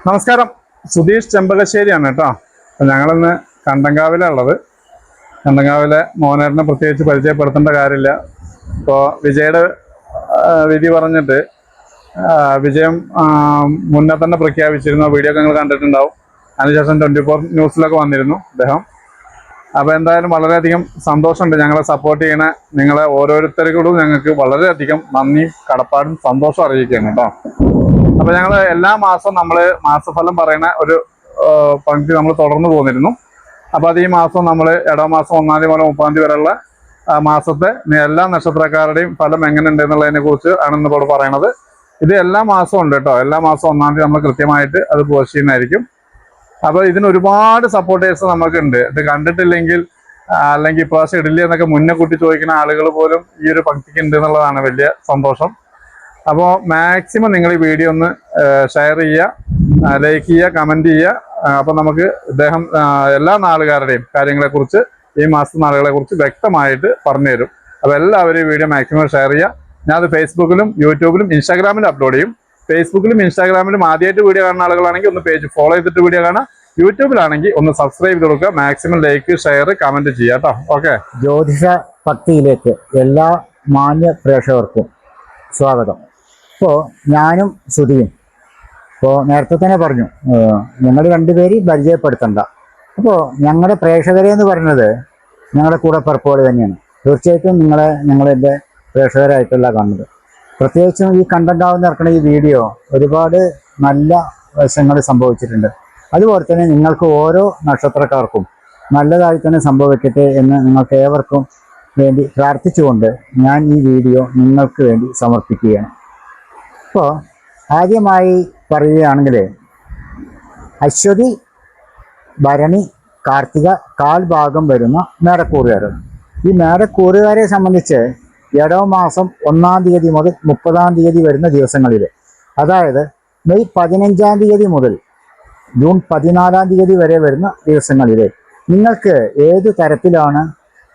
നമസ്കാരം, സുധീഷ് ചെമ്പകശ്ശേരിയാണ് കേട്ടോ. അപ്പം ഞങ്ങളിന്ന് കണ്ടങ്കാവിലുള്ളത്. കണ്ടങ്കാവിലെ മോനേട്ടനെ പ്രത്യേകിച്ച് പരിചയപ്പെടുത്തേണ്ട കാര്യമില്ല. ഇപ്പോൾ വിജയുടെ വിധി പറഞ്ഞിട്ട് വിജയം മുന്നേ തന്നെ പ്രഖ്യാപിച്ചിരുന്നു. വീഡിയോ ഒക്കെ നിങ്ങൾ കണ്ടിട്ടുണ്ടാവും. അതിനുശേഷം 24 ന്യൂസിലൊക്കെ വന്നിരുന്നു അദ്ദേഹം. അപ്പോൾ എന്തായാലും വളരെയധികം സന്തോഷമുണ്ട്. ഞങ്ങളെ സപ്പോർട്ട് ചെയ്യണ നിങ്ങളെ ഓരോരുത്തരോടും ഞങ്ങൾക്ക് വളരെയധികം നന്ദിയും കടപ്പാടും സന്തോഷം അറിയിക്കുകയാണ് കേട്ടോ. അപ്പോൾ ഞങ്ങൾ എല്ലാ മാസവും നമ്മൾ മാസഫലം പറയുന്ന ഒരു പങ്ക്തി നമ്മൾ തുടർന്ന് പോന്നിരുന്നു. അപ്പോൾ അത് ഈ മാസം നമ്മൾ ഇടവമാസം 1-ാം തീയതി മുതൽ 30-ാം തീയതി വരെയുള്ള മാസത്തെ എല്ലാ നക്ഷത്രക്കാരുടെയും ഫലം എങ്ങനെയുണ്ട് എന്നുള്ളതിനെ കുറിച്ച് ആണ് ഇന്നിപ്പോൾ പറയണത്. ഇത് എല്ലാ മാസവും ഉണ്ട് കേട്ടോ. എല്ലാ മാസവും 1-ാം തീയതി നമ്മൾ കൃത്യമായിട്ട് അത് പോസ്റ്റ് ചെയ്യുന്നതായിരിക്കും. അപ്പോൾ ഇതിന് ഒരുപാട് സപ്പോർട്ടേഴ്സ് നമുക്കുണ്ട്. ഇത് കണ്ടിട്ടില്ലെങ്കിൽ അല്ലെങ്കിൽ ഇപ്രാവശ്യം ഇടില്ല എന്നൊക്കെ മുന്നേ കൂട്ടി ചോദിക്കുന്ന ആളുകൾ പോലും ഈ ഒരു പങ്ക്തിക്ക് ഉണ്ട് എന്നുള്ളതാണ് വലിയ സന്തോഷം. അപ്പോൾ മാക്സിമം നിങ്ങൾ ഈ വീഡിയോ ഒന്ന് ഷെയർ ചെയ്യുക, ലൈക്ക് ചെയ്യുക, കമൻറ്റ് ചെയ്യുക. അപ്പോൾ നമുക്ക് ഇദ്ദേഹം എല്ലാ നാളുകാരുടെയും കാര്യങ്ങളെക്കുറിച്ച്, ഈ മാസത്തെ നാളുകളെക്കുറിച്ച് വ്യക്തമായിട്ട് പറഞ്ഞു തരും. അപ്പോൾ എല്ലാവരും ഈ വീഡിയോ മാക്സിമം ഷെയർ ചെയ്യുക. ഞാനത് ഫേസ്ബുക്കിലും യൂട്യൂബിലും ഇൻസ്റ്റാഗ്രാമിലും അപ്ലോഡ് ചെയ്യും. ഫേസ്ബുക്കിലും ഇൻസ്റ്റാഗ്രാമിലും ആദ്യമായിട്ട് വീഡിയോ കാണുന്ന ആളുകളാണെങ്കിൽ ഒന്ന് പേജ് ഫോളോ ചെയ്തിട്ട് വീഡിയോ കാണാം. യൂട്യൂബിലാണെങ്കിൽ ഒന്ന് സബ്സ്ക്രൈബ് ചെയ്ത് കൊടുക്കുക. മാക്സിമം ലൈക്ക്, ഷെയർ, കമൻറ്റ് ചെയ്യുക കേട്ടോ. ഓക്കെ. ജ്യോതിഷ ഭക്തിയിലേക്ക് എല്ലാ മാന്യ പ്രേക്ഷകർക്കും സ്വാഗതം. ഇപ്പോൾ ഞാനും സുധിയും ഇപ്പോൾ നേരത്തെ തന്നെ പറഞ്ഞു, ഞങ്ങൾ രണ്ടുപേരും പരിചയപ്പെടുത്തണ്ട. അപ്പോൾ ഞങ്ങളുടെ പ്രേക്ഷകരെ എന്ന് പറയുന്നത് ഞങ്ങളുടെ കൂടപ്പിറപ്പുകൾ തന്നെയാണ്. തീർച്ചയായിട്ടും ഞങ്ങളെൻ്റെ പ്രേക്ഷകരായിട്ടുള്ള കാണുന്നത്. പ്രത്യേകിച്ചും ഈ കണ്ടന്റാവുന്ന ഇറക്കുന്ന ഈ വീഡിയോ ഒരുപാട് നല്ല വശങ്ങൾ സംഭവിച്ചിട്ടുണ്ട്. അതുപോലെ തന്നെ നിങ്ങൾക്ക് ഓരോ നക്ഷത്രക്കാർക്കും നല്ലതായി തന്നെ സംഭവിക്കട്ടെ എന്ന് നിങ്ങൾക്ക് ഏവർക്കും വേണ്ടി പ്രാർത്ഥിച്ചുകൊണ്ട് ഞാൻ ഈ വീഡിയോ നിങ്ങൾക്ക് വേണ്ടി സമർപ്പിക്കുകയാണ്. അപ്പോൾ ആദ്യമായി പറയുകയാണെങ്കിൽ അശ്വതി, ഭരണി, കാർത്തിക കാൽഭാഗം വരുന്ന മേടക്കൂറുകാർ. ഈ മേടക്കൂറുകാരെ സംബന്ധിച്ച് ഇടവമാസം 1-ാം തീയതി മുതൽ 30-ാം തീയതി വരുന്ന ദിവസങ്ങളിൽ, അതായത് മെയ് 15-ാം തീയതി മുതൽ ജൂൺ 14-ാം തീയതി വരെ വരുന്ന ദിവസങ്ങളിൽ നിങ്ങൾക്ക് ഏത് തരത്തിലാണ്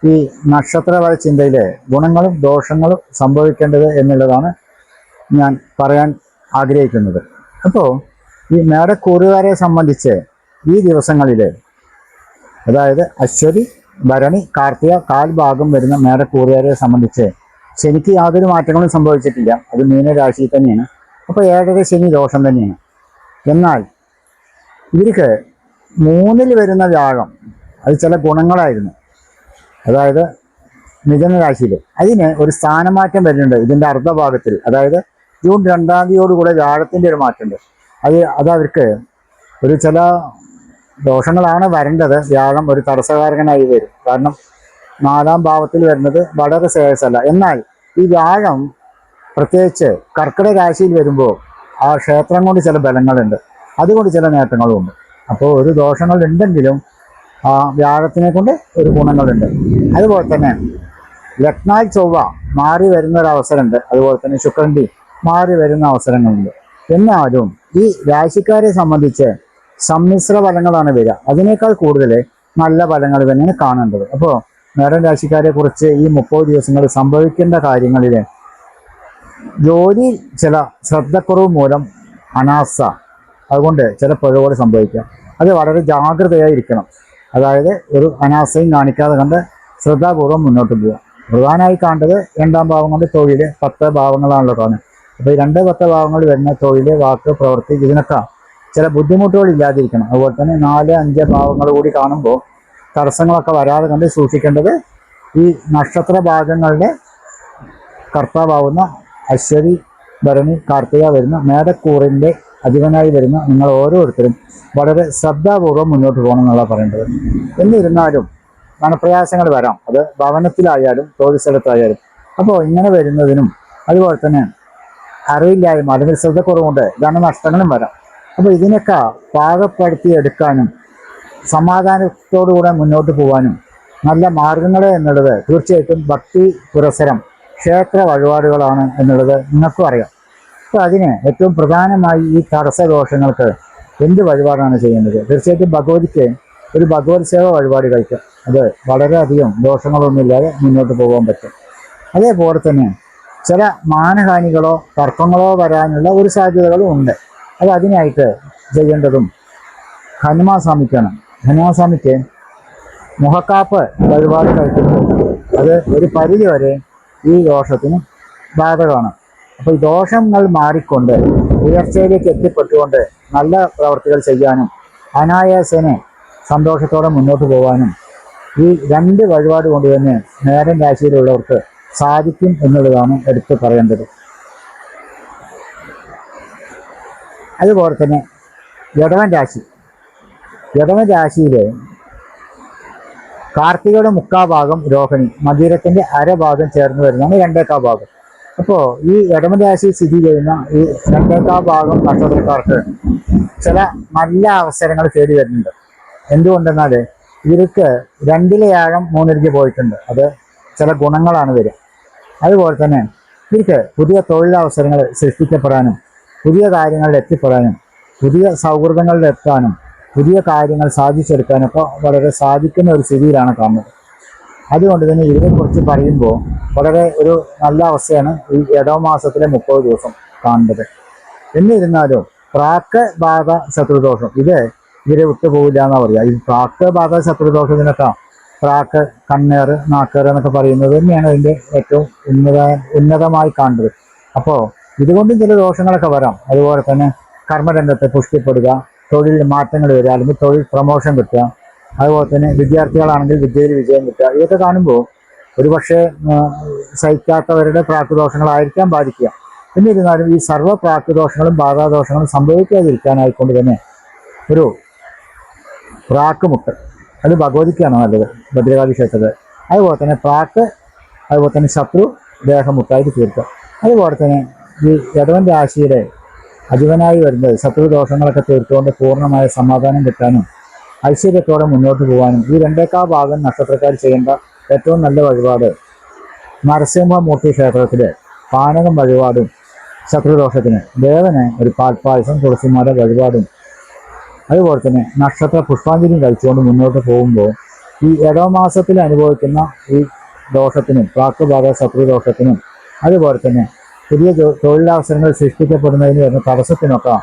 ഈ നക്ഷത്രഫല ചിന്തയിലെ ഗുണങ്ങളും ദോഷങ്ങളും സംഭവിക്കേണ്ടത് എന്നുള്ളതാണ് ഞാൻ പറയാൻ ആഗ്രഹിക്കുന്നത്. അപ്പോൾ ഈ മേടക്കൂറുകാരെ സംബന്ധിച്ച് ഈ ദിവസങ്ങളിൽ, അതായത് അശ്വതി, ഭരണി, കാർത്തിക കാൽഭാഗം വരുന്ന മേടക്കൂറുകാരെ സംബന്ധിച്ച് ശനിക്ക് യാതൊരു മാറ്റങ്ങളും സംഭവിച്ചിട്ടില്ല. അത് മീനരാശിയിൽ തന്നെയാണ്. അപ്പോൾ 7ര ശനി ദോഷം തന്നെയാണ്. എന്നാൽ ഇവർക്ക് 3-ൽ വരുന്ന വ്യാഴം അത് ചില ഗുണങ്ങളായിരുന്നു. അതായത് മിഥുന രാശിയിൽ അതിന് ഒരു സ്ഥാനമാറ്റം വരുന്നുണ്ട് ഇതിൻ്റെ അർദ്ധഭാഗത്തിൽ. അതായത് ജൂൺ 2-ാം തീയതിയോടുകൂടെ വ്യാഴത്തിൻ്റെ ഒരു മാറ്റമുണ്ട്. അത് അവർക്ക് ഒരു ചില ദോഷങ്ങളാണ് വരേണ്ടത്. വ്യാഴം ഒരു തടസ്സകാരകനായി വരും. കാരണം 4-ാം ഭാവത്തിൽ വരുന്നത് വളരെ ശ്രേയസ്സല്ല. എന്നാൽ ഈ വ്യാഴം പ്രത്യേകിച്ച് കർക്കിടക രാശിയിൽ വരുമ്പോൾ ആ ക്ഷേത്രം കൊണ്ട് ചില ബലങ്ങളുണ്ട്, അതുകൊണ്ട് ചില നേട്ടങ്ങളും ഉണ്ട്. അപ്പോൾ ഒരു ദോഷങ്ങൾ ഉണ്ടെങ്കിലും ആ വ്യാഴത്തിനെ കൊണ്ട് ഒരു ഗുണങ്ങളുണ്ട്. അതുപോലെ തന്നെ ലഗ്നാൽ ചൊവ്വ മാറി വരുന്ന ഒരു അവസരമുണ്ട്. അതുപോലെ തന്നെ ശുക്രൻ്റെ മാറി വരുന്ന അവസരങ്ങളുണ്ട്. എന്നാലും ഈ രാശിക്കാരെ സംബന്ധിച്ച് സമ്മിശ്ര ഫലങ്ങളാണ് വരിക. അതിനേക്കാൾ കൂടുതൽ നല്ല ഫലങ്ങൾ തന്നെയാണ് കാണേണ്ടത്. അപ്പോൾ മേടൻ രാശിക്കാരെ കുറിച്ച് ഈ 30 ദിവസങ്ങൾ സംഭവിക്കേണ്ട കാര്യങ്ങളിൽ ജോലി ചില ശ്രദ്ധക്കുറവ് മൂലം അനാസ, അതുകൊണ്ട് ചില പിഴവുകൾ സംഭവിക്കാം. അത് വളരെ ജാഗ്രതയായിരിക്കണം. അതായത് ഒരു അനാസയും കാണിക്കാതെ കണ്ട് ശ്രദ്ധാപൂർവം മുന്നോട്ട് പോവുക. പ്രധാനമായി കാണേണ്ടത് 2-ാം ഭാവം കൊണ്ട് തൊഴിൽ 10 ഭാവങ്ങളാണല്ലോ കാണുന്നത്. അപ്പോൾ ഈ 2-10 ഭാവങ്ങൾ വരുന്ന തൊഴിൽ, വാക്ക്, പ്രവൃത്തി ഇതിനൊക്കെ ചില ബുദ്ധിമുട്ടുകൾ ഇല്ലാതിരിക്കണം. അതുപോലെ തന്നെ 4-5 ഭാവങ്ങൾ കൂടി കാണുമ്പോൾ തടസ്സങ്ങളൊക്കെ വരാതെ കണ്ട് സൂക്ഷിക്കേണ്ടത് ഈ നക്ഷത്ര ഭാഗങ്ങളുടെ കർത്താവാവുന്ന അശ്വതി, ഭരണി, കാർത്തിക വരുന്ന മേടക്കൂറിൻ്റെ അധിപനായി വരുന്ന നിങ്ങൾ ഓരോരുത്തരും വളരെ ശ്രദ്ധാപൂർവം മുന്നോട്ട് പോകണം എന്നുള്ള പറയേണ്ടത്. എന്നിരുന്നാലും മനപ്രയാസങ്ങൾ വരാം. അത് ഭവനത്തിലായാലും തൊഴിൽ സ്ഥലത്തായാലും. അപ്പോൾ ഇങ്ങനെ വരുന്നതിനും അതുപോലെ തന്നെ അറിവില്ലായ്മ അല്ലെങ്കിൽ ശ്രദ്ധക്കുറവുകൊണ്ട് ധനനഷ്ടങ്ങളും വരാം. അപ്പോൾ ഇതിനൊക്കെ പാകപ്പെടുത്തി എടുക്കാനും സമാധാനത്തോടുകൂടെ മുന്നോട്ട് പോകാനും നല്ല മാർഗങ്ങൾ എന്നുള്ളത് തീർച്ചയായിട്ടും ഭക്തി പുരസരം ക്ഷേത്ര വഴിപാടുകളാണ് എന്നുള്ളത് നിങ്ങൾക്കും അറിയാം. അപ്പോൾ അതിന് ഏറ്റവും പ്രധാനമായി ഈ തടസ്സദോഷങ്ങൾക്ക് എന്ത് വഴിപാടാണ് ചെയ്യേണ്ടത്? തീർച്ചയായിട്ടും ഭഗവതിക്ക് ഒരു ഭഗവത് സേവ വഴിപാട് കഴിക്കാം. അത് വളരെയധികം ദോഷങ്ങളൊന്നുമില്ലാതെ മുന്നോട്ട് പോകാൻ പറ്റും. അതേപോലെ തന്നെ ചില മാനഹാനികളോ തർക്കങ്ങളോ വരാനുള്ള ഒരു സാധ്യതകളും ഉണ്ട്. അത് അതിനായിട്ട് ചെയ്യേണ്ടതും ഹനുമാൻ സ്വാമിക്കാണ്. ഹനുമാൻ സ്വാമിക്ക് മുഖക്കാപ്പ് വഴിപാട് കഴിക്കുന്നത് അത് ഒരു പരിധി വരെ ഈ ദോഷത്തിന് ബാധകമാണ്. അപ്പോൾ ഈ ദോഷങ്ങൾ മാറിക്കൊണ്ട് ഉയർച്ചയിലേക്ക് എത്തിപ്പെട്ടുകൊണ്ട് നല്ല പ്രവർത്തികൾ ചെയ്യാനും അനായാസേനെ സന്തോഷത്തോടെ മുന്നോട്ട് പോകാനും ഈ രണ്ട് വഴിപാട് കൊണ്ട് തന്നെ മേടൻ രാശിയിലുള്ളവർക്ക് സാധിക്കും എന്നുള്ളതാണ് എടുത്തു പറയേണ്ടത്. അതുപോലെ തന്നെ ഇടവൻ രാശിയിൽ കാർത്തികയുടെ മുക്കാഭാഗം രോഹിണി, മകീരത്തിന്റെ അരഭാഗം ചേർന്ന് വരുന്നതാണ് രണ്ടേക്കാ ഭാഗം. അപ്പോൾ ഈ ഇടവൻ രാശി സ്ഥിതി ചെയ്യുന്ന ഈ രണ്ടേക്കാ ഭാഗം നക്ഷത്രക്കാർക്ക് ചില നല്ല അവസരങ്ങൾ തേടി വരുന്നുണ്ട്. എന്തുകൊണ്ടെന്നാൽ ഇവർക്ക് 2 വ്യാഴം 3 പോയിട്ടുണ്ട്. അത് ചില ഗുണങ്ങളാണ് വരിക. അതുപോലെ തന്നെ ഇവർക്ക് പുതിയ തൊഴിലവസരങ്ങൾ സൃഷ്ടിക്കപ്പെടാനും പുതിയ കാര്യങ്ങളിൽ എത്തിപ്പെടാനും പുതിയ സൗഹൃദങ്ങളിൽ എത്താനും പുതിയ കാര്യങ്ങൾ സാധിച്ചെടുക്കാനൊക്കെ വളരെ സാധിക്കുന്ന ഒരു സ്ഥിതിയിലാണ് കാണുന്നത്. അതുകൊണ്ട് തന്നെ ഇതിനെക്കുറിച്ച് പറയുമ്പോൾ വളരെ ഒരു നല്ല അവസ്ഥയാണ് ഈ ഇടവമാസത്തിലെ 30 ദിവസം കാണുന്നത്. എന്നിരുന്നാലും പ്രാക്ക് ബാധ ശത്രുദോഷം ഇവരെ വിട്ടുപോകില്ല എന്നാ പറയുക. ഈ പ്രാക്ക് ബാധ ശത്രുദോഷത്തിനൊക്കെ പ്രാക്ക്, കണ്ണേറ്, നാക്കേറ് എന്നൊക്കെ പറയുന്നത് തന്നെയാണ് അതിൻ്റെ ഏറ്റവും ഉന്നതമായി കാണുന്നത്. അപ്പോൾ ഇതുകൊണ്ടും ചില ദോഷങ്ങളൊക്കെ വരാം. അതുപോലെ തന്നെ കർമ്മരംഗത്ത് പുഷ്ടിപ്പെടുക, തൊഴിലിൽ മാറ്റങ്ങൾ വരിക, അല്ലെങ്കിൽ തൊഴിൽ പ്രൊമോഷൻ കിട്ടുക, അതുപോലെ തന്നെ വിദ്യാർത്ഥികളാണെങ്കിൽ വിദ്യയിൽ വിജയം കിട്ടുക. ഇതൊക്കെ കാണുമ്പോൾ ഒരുപക്ഷെ സഹിക്കാത്തവരുടെ പ്രാക്കുദോഷങ്ങളായിരിക്കാം ബാധിക്കുക. എന്നിരുന്നാലും ഈ സർവ്വ പ്രാക്കുദോഷങ്ങളും ബാധാദോഷങ്ങളും സംഭവിക്കാതിരിക്കാനായിക്കൊണ്ട് തന്നെ ഒരു പ്രാക്കുമുട്ട്, അത് ഭഗവതിക്കാണ് നല്ലത്, ഭദ്രകാളി ക്ഷേത്രത്തിൽ. അതുപോലെ തന്നെ പ്രാക്ക്, അതുപോലെ തന്നെ ശത്രു ദേഹമുട്ടായിട്ട് തീർക്കുക. അതുപോലെ തന്നെ ഈ ഇടവൻ രാശിയുടെ അധിപനായി വരുന്നത് ശത്രുദോഷങ്ങളൊക്കെ തീർത്തുകൊണ്ട് പൂർണ്ണമായ സമാധാനം കിട്ടാനും ഐശ്വര്യത്തോടെ മുന്നോട്ട് പോകാനും ഈ രണ്ടേക്കാ ഭാഗം നക്ഷത്രക്കാർ ചെയ്യേണ്ട ഏറ്റവും നല്ല വഴിപാട് നരസിംഹമൂർത്തി ക്ഷേത്രത്തിലെ പാനകം വഴിപാടും ശത്രുദോഷത്തിന് ദേവന് ഒരു പാൽപ്പായസം തുളസിമാല വഴിപാടും അതുപോലെ തന്നെ നക്ഷത്ര പുഷ്പാഞ്ജലിയും കഴിച്ചുകൊണ്ട് മുന്നോട്ട് പോകുമ്പോൾ ഈ ഇടവമാസത്തിൽ അനുഭവിക്കുന്ന ഈ ദോഷത്തിനും പ്രാക്കുബാധ ശത്രുദോഷത്തിനും അതുപോലെ തന്നെ പുതിയ തൊഴിലവസരങ്ങൾ സൃഷ്ടിക്കപ്പെടുന്നതിന് വരുന്ന തടസ്സത്തിനൊക്കെ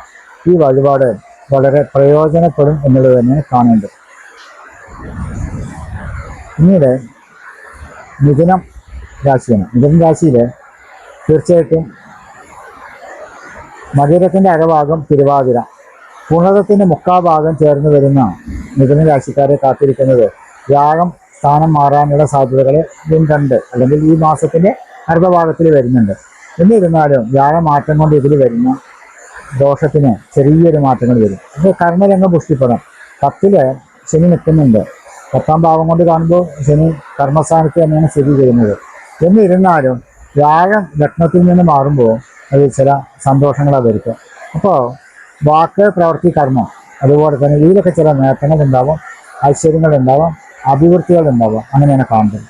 ഈ വഴിപാട് വളരെ പ്രയോജനപ്പെടും എന്നുള്ളത് തന്നെ കാണേണ്ടത്. പിന്നീട് മിഥുനം രാശിയാണ്. മിഥുനം രാശിയിൽ തീർച്ചയായിട്ടും മകരത്തിൻ്റെ അരഭാഗം തിരുവാതിര, പുണരത്തിൻ്റെ മുക്കാഭാഗം ചേർന്ന് വരുന്ന മിഥുന രാശിക്കാരെ കാത്തിരിക്കുന്നത് വ്യാഴം സ്ഥാനം മാറാനുള്ള സാധ്യതകൾ ഉണ്ട്, അല്ലെങ്കിൽ ഈ മാസത്തിൻ്റെ അർദ്ധഭാഗത്തിൽ വരുന്നുണ്ട്. എന്നിരുന്നാലും വ്യാഴമാറ്റം കൊണ്ട് ഇതിൽ വരുന്ന ദോഷത്തിന് ചെറിയൊരു മാറ്റങ്ങൾ വരും. അപ്പോൾ കർമ്മരംഗം പുഷ്ടിപ്പെടാം. 10 ശനി നിൽക്കുന്നുണ്ട്. 10ാം ഭാവം കൊണ്ട് കാണുമ്പോൾ ശനി കർമ്മസ്ഥാനത്ത് തന്നെയാണ് സ്ഥിതി ചെയ്യുന്നത്. എന്നിരുന്നാലും വ്യാഴം ലഗ്നത്തിൽ നിന്ന് മാറുമ്പോൾ അത് ചില സന്തോഷങ്ങളാണ് വരുത്തുക. അപ്പോൾ വാക്ക്, പ്രവൃത്തി, കർമ്മം, അതുപോലെ തന്നെ ഇതിലൊക്കെ ചില നേട്ടങ്ങളുണ്ടാവാം, ഐശ്വര്യങ്ങളുണ്ടാവാം, അഭിവൃദ്ധികളുണ്ടാവാം. അങ്ങനെയാണ് കാണുന്നത്.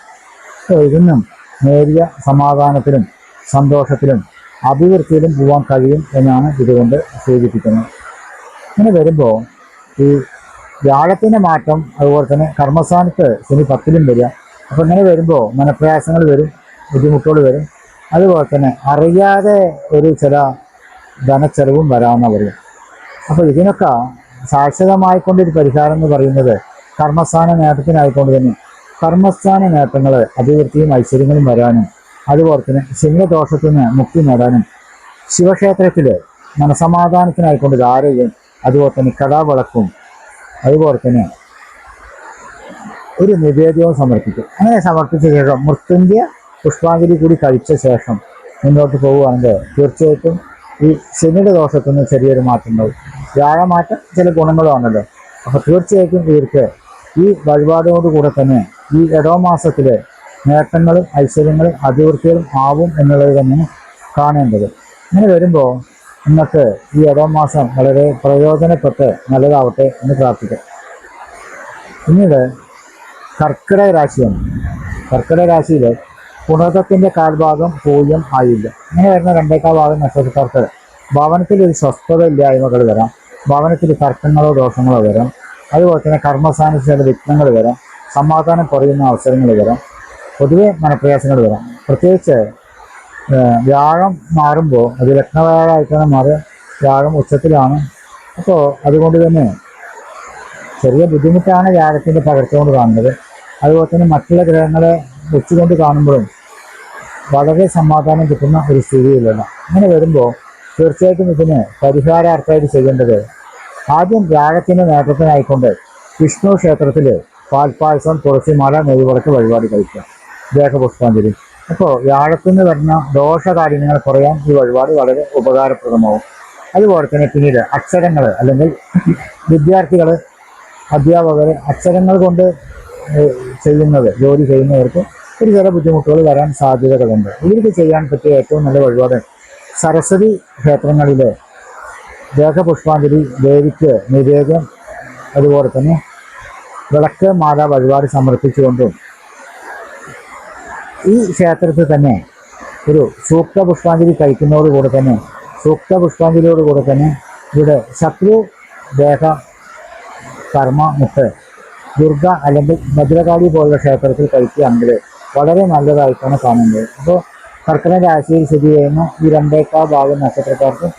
അപ്പോൾ ഇതിനും നേരിയ സമാധാനത്തിലും സന്തോഷത്തിലും അഭിവൃദ്ധിയിലും പോകാൻ കഴിയും എന്നാണ് ഇതുകൊണ്ട് സൂചിപ്പിക്കുന്നത്. ഇങ്ങനെ വരുമ്പോൾ ഈ വ്യാഴത്തിൻ്റെ മാറ്റം, അതുപോലെ തന്നെ കർമ്മസ്ഥാനത്ത് ശനി 10ലും വരിക. അപ്പോൾ ഇങ്ങനെ വരുമ്പോൾ മനപ്രയാസങ്ങൾ വരും, ബുദ്ധിമുട്ടുകൾ വരും. അതുപോലെ തന്നെ അറിയാതെ ഒരു ചില ധനച്ചെലവും വരാമെന്ന് പറയും. അപ്പോൾ ഇതിനൊക്കെ ശാശ്വതമായിക്കൊണ്ടൊരു പരിഹാരം എന്ന് പറയുന്നത് കർമ്മസ്ഥാന നേട്ടത്തിനായിക്കൊണ്ട് തന്നെ കർമ്മസ്ഥാന നേട്ടങ്ങൾ, അഭിവൃദ്ധിയും ഐശ്വര്യങ്ങളും വരാനും അതുപോലെ തന്നെ ശനിദോഷത്തിന് മുക്തി നേടാനും ശിവക്ഷേത്രത്തിൽ മനസമാധാനത്തിനായിക്കൊണ്ട് ധാരയും അതുപോലെ തന്നെ കഥാവിളക്കും അതുപോലെ തന്നെ ഒരു നിവേദ്യവും സമർപ്പിക്കും. അങ്ങനെ സമർപ്പിച്ച ശേഷം മൃത്യുഞ്ജയ പുഷ്പാഞ്ജലി കൂടി കഴിച്ച ശേഷം മുന്നോട്ട് പോവുകയാണെങ്കിൽ തീർച്ചയായിട്ടും ഈ ശനിയുടെ ദോഷത്തിന് ചെറിയൊരു മാറ്റം ഉണ്ടാവും. വ്യാഴമാറ്റം ചില ഗുണങ്ങളുമാണല്ലോ. അപ്പോൾ തീർച്ചയായിട്ടും ഇവർക്ക് ഈ വഴിപാടോടുകൂടെ തന്നെ ഈ ഇടവമാസത്തിലെ നേട്ടങ്ങളും ഐശ്വര്യങ്ങളും അഭിവൃദ്ധികളും ആവും എന്നുള്ളത് തന്നെയാണ് കാണേണ്ടത്. ഇങ്ങനെ വരുമ്പോൾ നിങ്ങൾക്ക് ഈ ഇടവമാസം വളരെ പ്രയോജനപ്പെട്ട് നല്ലതാവട്ടെ എന്ന് പ്രാർത്ഥിക്കാം. പിന്നീട് കർക്കിടക രാശിയാണ്. കർക്കിടക രാശിയിൽ പുണർത്തത്തിൻ്റെ കാൽഭാഗം പൂജ്യം ആയില്ല. ഇങ്ങനെ വരുന്ന 2 ഭാഗം നക്ഷത്രക്കാർക്ക് ഭവനത്തിൽ ഒരു സ്വസ്ഥത ഇല്ലായ്മകൾ വരാം, ഭവനത്തിൽ തർക്കങ്ങളോ ദോഷങ്ങളോ വരാം, അതുപോലെ തന്നെ കർമ്മസ്ഥാനത്ത് ചില വിഘ്നങ്ങൾ വരാം, സമാധാനം കുറയുന്ന അവസരങ്ങൾ വരാം, പൊതുവെ മനപ്രയാസങ്ങൾ വരാം. പ്രത്യേകിച്ച് വ്യാഴം മാറുമ്പോൾ അത് ലഗ്നവ്യാഴമായിട്ടാണ് മാറുക. വ്യാഴം ഉച്ചത്തിലാണ്. അപ്പോൾ അതുകൊണ്ട് തന്നെ ചെറിയ ബുദ്ധിമുട്ടാണ് വ്യാഴത്തിൻ്റെ പകർത്തുകൊണ്ട് കാണുന്നത്. അതുപോലെ തന്നെ മറ്റുള്ള ഗ്രഹങ്ങളെ വെച്ചുകൊണ്ട് കാണുമ്പോഴും വളരെ സമാധാനം കിട്ടുന്ന ഒരു സ്ഥിതിയിലല്ല. അങ്ങനെ വരുമ്പോൾ തീർച്ചയായിട്ടും ഇതിന് പരിഹാരാർത്ഥമായിട്ട് ചെയ്യേണ്ടത് ആദ്യം വ്യാഴത്തിൻ്റെ നേതൃത്വത്തിനായിക്കൊണ്ട് വിഷ്ണു ക്ഷേത്രത്തിൽ പാൽപ്പായസം, തുളസിമാല, നെയ്വിളക്ക് വഴിപാട് കഴിക്കുക, ദേഹപുഷ്പാഞ്ജലി. അപ്പോൾ വ്യാഴത്തിന് വരുന്ന ദോഷകാര്യങ്ങൾ കുറയാൻ ഈ വഴിപാട് വളരെ ഉപകാരപ്രദമാവും. അതുപോലെ തന്നെ പിന്നീട് അക്ഷരങ്ങൾ അല്ലെങ്കിൽ വിദ്യാർത്ഥികൾ, അധ്യാപകർ അക്ഷരങ്ങൾ കൊണ്ട് ജോലി ചെയ്യുന്നവർക്ക് ഒരു ചില ബുദ്ധിമുട്ടുകൾ വരാൻ സാധ്യതകളുണ്ട്. ഇവർക്ക് ചെയ്യാൻ പറ്റിയ ഏറ്റവും നല്ല വഴിപാട് സരസ്വതി ക്ഷേത്രങ്ങളിലെ ദേഹപുഷ്പാഞ്ജലി, ദേവിക്ക് നിവേദ്യം, അതുപോലെ തന്നെ വിളക്ക് മാല വഴിപാട് സമർപ്പിച്ചുകൊണ്ടും ഈ ക്ഷേത്രത്തിൽ തന്നെ ഒരു സൂക്ത പുഷ്പാഞ്ജലി കഴിക്കുന്നതോടുകൂടെ തന്നെ ഇവിടെ ശത്രു ദേഹ കർമ്മ മുക്ത് ദുർഗ അല്ലെങ്കിൽ ഭദ്രകാളി പോലുള്ള ക്ഷേത്രത്തിൽ കഴിക്കുകയാണെങ്കിൽ വളരെ നല്ലതായിട്ടാണ് കാണുന്നത്. അപ്പോൾ കർക്കിടക രാശിയിൽ സ്ഥിതി ചെയ്യുന്ന ഈ 2 ഭാഗം നക്ഷത്രക്കാർക്ക്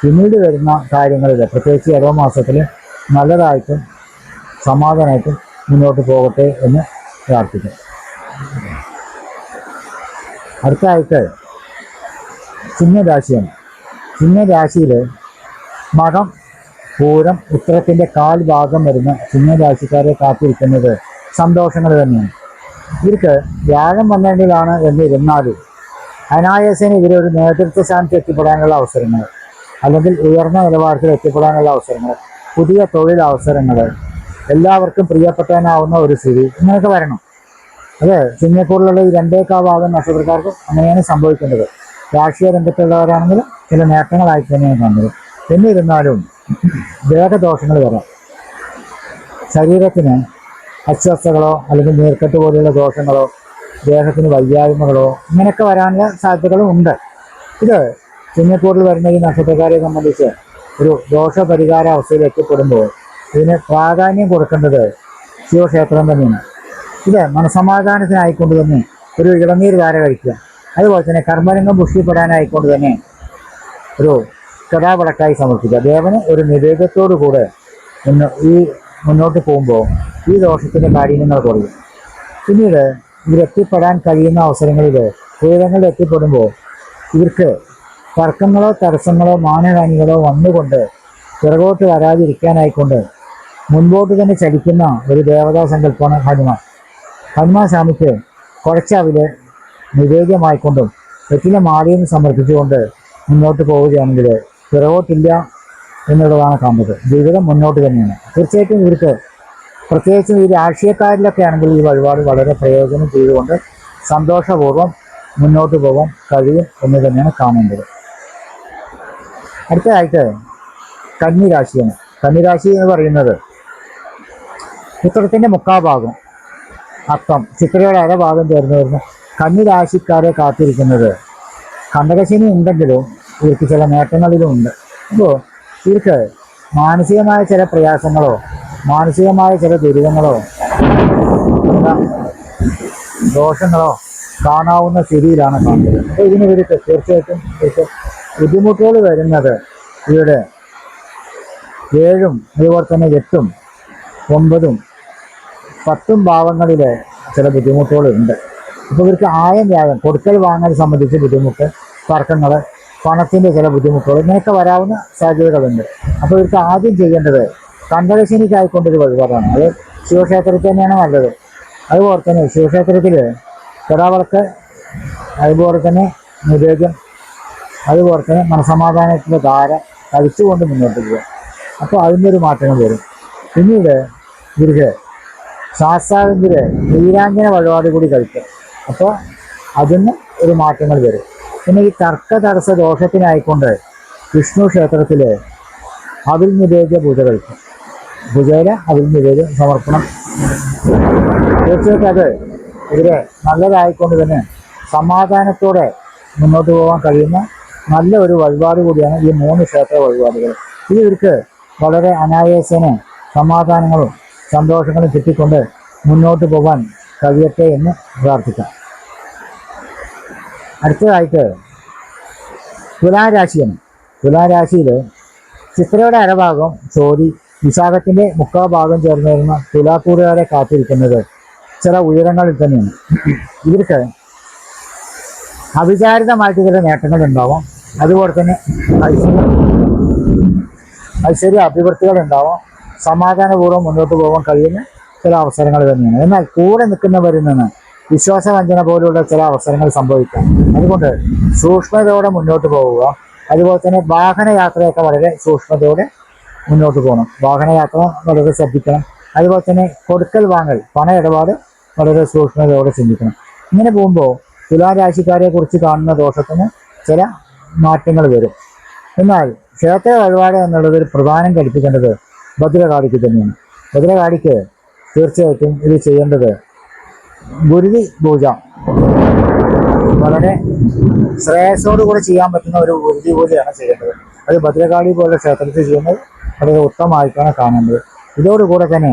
പിന്നീട് വരുന്ന കാര്യങ്ങളിൽ പ്രത്യേകിച്ച് ഇടവമാസത്തിൽ നല്ലതായിട്ടും സമാധാനമായിട്ടും മുന്നോട്ട് പോകട്ടെ എന്ന് പ്രാർത്ഥിക്കും. അടുത്തതായിട്ട് ചിഹ്നരാശിയാണ്. ചിഹ്നരാശിയിൽ മകം, പൂരം, ഉത്തരത്തിൻ്റെ 1/4 ഭാഗം വരുന്ന ചിഹ്നരാശിക്കാരെ കാത്തിരിക്കുന്നത് സന്തോഷങ്ങൾ തന്നെയാണ്. ഇവർക്ക് വ്യാഴം 12-ലാണ് എന്നിരുന്നാലും അനായാസേന ഇവരൊരു നേതൃത്വ സ്ഥാനത്ത് എത്തിപ്പെടാനുള്ള അവസരങ്ങൾ, അല്ലെങ്കിൽ ഉയർന്ന നിലവാരത്തിൽ എത്തിപ്പെടാനുള്ള അവസരങ്ങൾ, പുതിയ തൊഴിലവസരങ്ങൾ, എല്ലാവർക്കും പ്രിയപ്പെട്ടാനാവുന്ന ഒരു സ്ഥിതി, ഇങ്ങനെയൊക്കെ വരണം. അത് ചിഹ്നക്കൂറിലുള്ള ഈ 2 ഭാഗം നക്ഷത്രക്കാർക്ക് അങ്ങനെയാണ് സംഭവിക്കേണ്ടത്. രാഷ്ട്രീയ രംഗത്തുള്ളവരാണെങ്കിലും ചില നേട്ടങ്ങളായിട്ട് തന്നെയാണ് കാണുന്നത്. എന്നിരുന്നാലും ദേഹദോഷങ്ങൾ വരാം. ശരീരത്തിന് അസ്വസ്ഥതകളോ അല്ലെങ്കിൽ നീർക്കെട്ട് പോലെയുള്ള ദോഷങ്ങളോ ദേഹത്തിന് വയ്യായ്മകളോ ഇങ്ങനെയൊക്കെ വരാനുള്ള സാധ്യതകളും ഉണ്ട്. ഇത് ചിഹ്നക്കൂറിൽ വരുന്ന ഈ നക്ഷത്രക്കാരെ സംബന്ധിച്ച് ഒരു ദോഷപരിഹാര അവസ്ഥയിൽ എത്തിപ്പെടുമ്പോൾ ഇതിന് പ്രാധാന്യം കൊടുക്കേണ്ടത് ശിവക്ഷേത്രം തന്നെയാണ്. ഇത് മനസമാധാനത്തിനായിക്കൊണ്ട് തന്നെ ഒരു ഇളനീർ ധാര കഴിക്കുക. അതുപോലെ തന്നെ കർമ്മരംഗം പുഷ്ടിപ്പെടാനായിക്കൊണ്ട് തന്നെ ഒരു കഥാവിളക്കായി സമർപ്പിക്കുക. ദേവന് ഒരു നിവേദ്യത്തോടു കൂടെ മുന്നോട്ട് പോകുമ്പോൾ ഈ ദോഷത്തിൻ്റെ കാഠിന്യങ്ങൾ കുറയും. പിന്നീട് ഇവരെത്തിപ്പെടാൻ കഴിയുന്ന അവസരങ്ങളിൽ ഉയരങ്ങളിൽ എത്തിപ്പെടുമ്പോൾ ഇവർക്ക് തർക്കങ്ങളോ തടസ്സങ്ങളോ മാനഹാനികളോ വന്നുകൊണ്ട് പിറകോട്ട് വരാതിരിക്കാനായിക്കൊണ്ട് മുൻപോട്ട് തന്നെ ചലിക്കുന്ന ഒരു ദേവതാ സങ്കല്പമാണ് ഹനുമാൻ. ഹനുമാൻ സ്വാമിക്ക് കുറച്ചവില് നിവേദ്യമായിക്കൊണ്ടും വെറ്റിലെ മാലയും സമർപ്പിച്ചുകൊണ്ട് മുന്നോട്ട് പോവുകയാണെങ്കിൽ പിറകോട്ടില്ല എന്നുള്ളതാണ് കാണുന്നത്. ജീവിതം മുന്നോട്ട് തന്നെയാണ്. തീർച്ചയായിട്ടും ഇവർക്ക് പ്രത്യേകിച്ചും ഈ രാഷ്ട്രീയക്കാരിലൊക്കെ ആണെങ്കിൽ ഈ വഴിപാട് വളരെ പ്രയോജനം ചെയ്തുകൊണ്ട് സന്തോഷപൂർവ്വം മുന്നോട്ട് പോകാൻ കഴിയും എന്ന് തന്നെയാണ് കാണേണ്ടത്. അടുത്തതായിട്ട് കന്നിരാശിയാണ്. കന്നിരാശി എന്ന് പറയുന്നത് ചിത്രത്തിൻ്റെ 3/4 ഭാഗം, അത്തം, ചിത്രയുടെ അരഭാഗം ചേർന്ന് വരുന്ന കന്നിരാശിക്കാരെ കാത്തിരിക്കുന്നത് കണ്ടകശനി ഉണ്ടെങ്കിലും ഇവർക്ക് ചില നേട്ടങ്ങളിലും ഉണ്ട്. അപ്പോൾ ഇവർക്ക് മാനസികമായ ചില പ്രയാസങ്ങളോ മാനസികമായ ചില ദുരിതങ്ങളോ ദോഷങ്ങളോ കാണാവുന്ന സ്ഥിതിയിലാണ് കാണുന്നത്. അപ്പോൾ ഇവർക്ക് തീർച്ചയായിട്ടും ഇവർക്ക് ബുദ്ധിമുട്ടുകൾ വരുന്നത് ഇവരുടെ 7ഉം അതുപോലെ തന്നെ 8ഉം 9ഉം 10ഉം ഭാവങ്ങളിൽ ചില ബുദ്ധിമുട്ടുകളുണ്ട്. അപ്പോൾ ഇവർക്ക് വ്യാഴം കൊടുക്കൽ വാങ്ങൽ സംബന്ധിച്ച് ബുദ്ധിമുട്ട്, തർക്കങ്ങൾ, പണത്തിൻ്റെ ചില ബുദ്ധിമുട്ടുകൾ ഇങ്ങനെയൊക്കെ വരാവുന്ന സാധ്യതകളുണ്ട്. അപ്പോൾ ഇവർക്ക് ആദ്യം ചെയ്യേണ്ടത് കണ്ടകശനിക്കായിക്കൊണ്ടൊരു വഴിപാടാണ്. അത് ശിവക്ഷേത്രത്തിൽ തന്നെയാണ് നല്ലത്. അതുപോലെ തന്നെ ശിവക്ഷേത്രത്തിൽ കിടാവിളക്ക്, അതുപോലെ തന്നെ നിവേദ്യം, അതുപോലെ തന്നെ മനസമാധാനത്തിൻ്റെ ധാര കഴിച്ചുകൊണ്ട് മുന്നോട്ട് പോകുക. അപ്പോൾ അതിൻ്റെ ഒരു മാറ്റങ്ങൾ വരും. പിന്നീട് ഇവർക്ക് ശാസ്താവിൻ്റെ നീരാഞ്ജന വഴിപാട് കൂടി കഴിക്കും. അപ്പോൾ അതിന് ഒരു മാറ്റങ്ങൾ വരും. പിന്നെ ഈ തർക്ക തടസ്സ ദോഷത്തിനായിക്കൊണ്ട് വിഷ്ണു ക്ഷേത്രത്തിൽ അവിൽ നിവേദ്യ പൂജ കഴിക്കും. പൂജയിൽ അവിൽ നിവേദ്യം സമർപ്പണം. തീർച്ചയായിട്ടും അത് ഇവരെ നല്ലതായിക്കൊണ്ട് തന്നെ സമാധാനത്തോടെ മുന്നോട്ട് പോകാൻ കഴിയുന്ന നല്ല ഒരു വഴിപാട് കൂടിയാണ് ഈ 3 ക്ഷേത്ര വഴിപാടുകൾ. ഇവർക്ക് വളരെ അനായാസേന സമാധാനങ്ങളും സന്തോഷങ്ങളും കിട്ടിക്കൊണ്ട് മുന്നോട്ട് പോകാൻ കഴിയട്ടെ എന്ന് പ്രാർത്ഥിക്കാം. അടുത്തതായിട്ട് തുലാരാശിയാണ്. തുലാരാശിയിൽ ചിത്രയുടെ അരഭാഗം ചോതി വിശാഖത്തിന്റെ മുക്കാ ഭാഗം ചേർന്ന് വരുന്ന തുലാക്കൂറുകാരെ കാത്തിരിക്കുന്നത് ചില ഉയരങ്ങളിൽ തന്നെയാണ്. ഇവർക്ക് അവിചാരിതമായിട്ട് ചില നേട്ടങ്ങൾ ഉണ്ടാവാം. അതുപോലെ തന്നെ ഐശ്വര്യ അഭിവൃദ്ധികൾ ഉണ്ടാവാം. സമാധാനപൂർവ്വം മുന്നോട്ട് പോകാൻ കഴിയുന്ന ചില അവസരങ്ങൾ തന്നെയാണ്. എന്നാൽ കൂടെ നിൽക്കുന്നവരിൽ നിന്ന് വിശ്വാസവഞ്ചന പോലുള്ള ചില അവസരങ്ങൾ സംഭവിക്കാം. അതുകൊണ്ട് സൂക്ഷ്മതയോടെ മുന്നോട്ട് പോവുക. അതുപോലെ തന്നെ വാഹനയാത്രയൊക്കെ വളരെ സൂക്ഷ്മതയോടെ മുന്നോട്ട് പോകണം. വാഹനയാത്ര വളരെ ശ്രദ്ധിക്കണം. അതുപോലെ തന്നെ കൊടുക്കൽ വാങ്ങൽ പണ ഇടപാട് വളരെ സൂക്ഷ്മതയോടെ ചിന്തിക്കണം. ഇങ്ങനെ പോകുമ്പോൾ തുലാരാശിക്കാരെ കുറിച്ച് കാണുന്ന ദോഷത്തിന് ചില മാറ്റങ്ങൾ വരും. എന്നാൽ ക്ഷേത്ര വഴിപാട് എന്നുള്ളതിൽ പ്രധാനം കൽപ്പിക്കേണ്ടത് ഭദ്രകാളിക്ക് തന്നെയാണ്. ഭദ്രകാളിക്ക് തീർച്ചയായിട്ടും ഇത് ചെയ്യേണ്ടത് ഗുരുതി പൂജ വളരെ ശ്രേയസ്സോടുകൂടി ചെയ്യാൻ പറ്റുന്ന ഒരു ഗുരുതി പൂജയാണ് ചെയ്യേണ്ടത്. അത് ഭദ്രകാളി പോലുള്ള ക്ഷേത്രത്തിൽ ചെയ്യുന്നത് വളരെ ഉത്തമമായിട്ടാണ് കാണേണ്ടത്. ഇതോടുകൂടെ തന്നെ